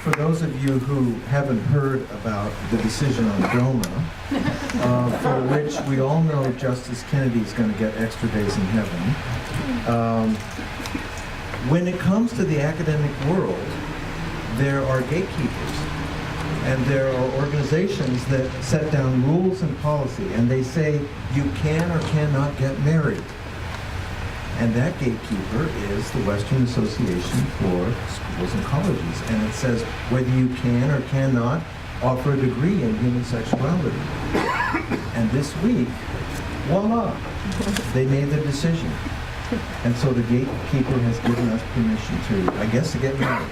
for those of you who haven't heard about the decision on DOMA, for which we all know Justice Kennedy is going to get extra days in heaven, when it comes to the academic world, there are gatekeepers. And there are organizations that set down rules and policy, and they say you can or cannot get married. And that gatekeeper is the Western Association for Schools and Colleges. And it says whether you can or cannot offer a degree in human sexuality. And this week, voila, they made their decision. And so the gatekeeper has given us permission to, I guess, to get married.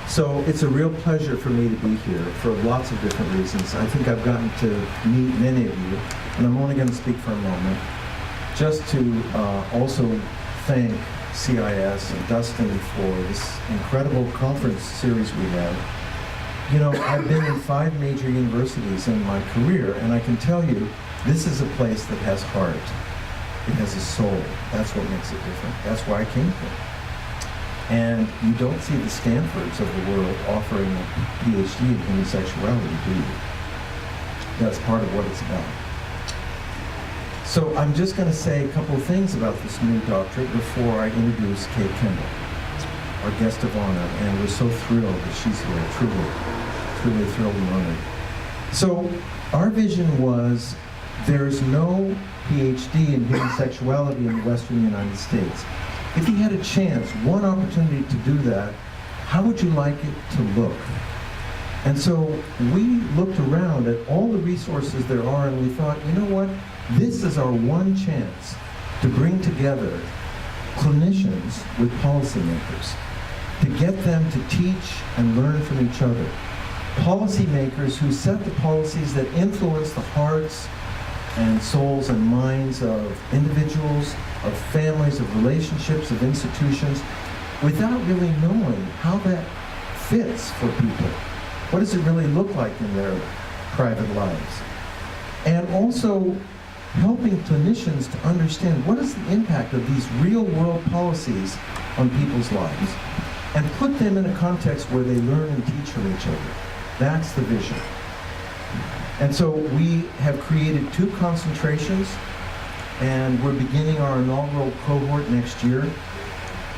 So it's a real pleasure for me to be here for lots of different reasons. I think I've gotten to meet many of you, and I'm only going to speak for a moment, just to also thank CIS and Dustin for this incredible conference series we have. You know, I've been in 5 major universities in my career, and I can tell you, this is a place that has heart. It has a soul. That's what makes it different. That's why I came here. And you don't see the Stanfords of the world offering a PhD in human sexuality, do you? That's part of what it's about. So I'm just going to say a couple of things about this new doctorate before I introduce Kate Kendall, our guest of honor, and we're so thrilled that she's here, truly thrilled and honored. So our vision was there's no PhD in human sexuality in the Western United States. If you had a chance, one opportunity to do that, how would you like it to look? And so we looked around at all the resources there are, and we thought, you know what? This is our one chance to bring together clinicians with policymakers, to get them to teach and learn from each other. Policymakers who set the policies that influence the hearts and souls and minds of individuals, of families, of relationships, of institutions, without really knowing how that fits for people. What does it really look like in their private lives? And also helping clinicians to understand what is the impact of these real-world policies on people's lives, and put them in a context where they learn and teach from each other. That's the vision. And so we have created 2 concentrations, and we're beginning our inaugural cohort next year.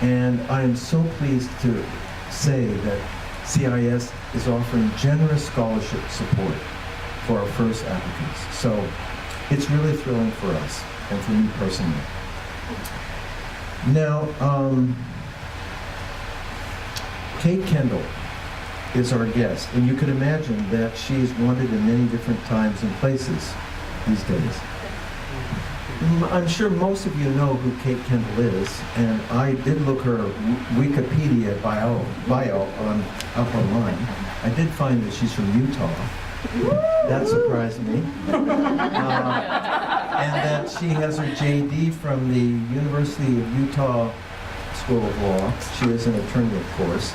And I am so pleased to say that CIS is offering generous scholarship support for our first applicants. So it's really thrilling for us and for me personally. Now, Kate Kendall is our guest, and you can imagine that she's wanted in many different times and places these days. I'm sure most of you know who Kate Kendall is, and I did look her Wikipedia bio up online. I did find that she's from Utah. That surprised me. And that she has her JD from the University of Utah School of Law. She is an attorney, of course.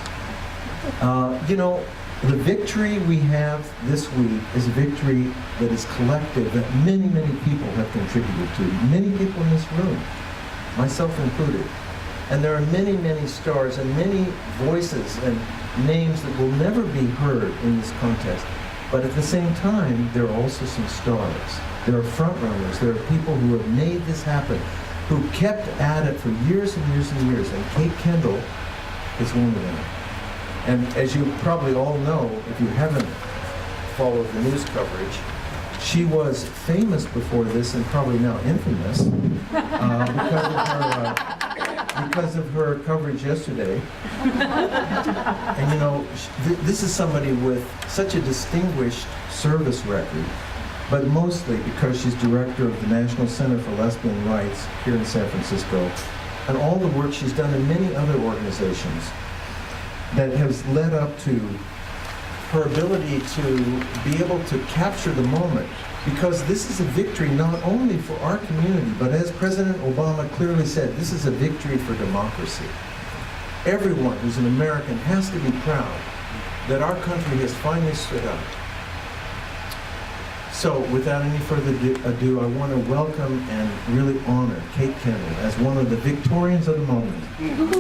You know, the victory we have this week is a victory that is collective, that many, many people have contributed to. Many people in this room, myself included. And there are many, many stars and many voices and names that will never be heard in this contest. But at the same time, there are also some stars. There are front runners. There are people who have made this happen, who kept at it for years and years and years. And Kate Kendall is one of them. And as you probably all know, if you haven't followed the news coverage, she was famous before this and probably now infamous because of her coverage yesterday. And you know, this is somebody with such a distinguished service record, but mostly because she's director of the National Center for Lesbian Rights here in San Francisco, and all the work she's done in many other organizations that has led up to her ability to be able to capture the moment, because this is a victory not only for our community, but as President Obama clearly said, this is a victory for democracy. Everyone who's an American has to be proud that our country has finally stood up. So without any further ado, I want to welcome and really honor Kate Kendall as one of the Victorians of the moment.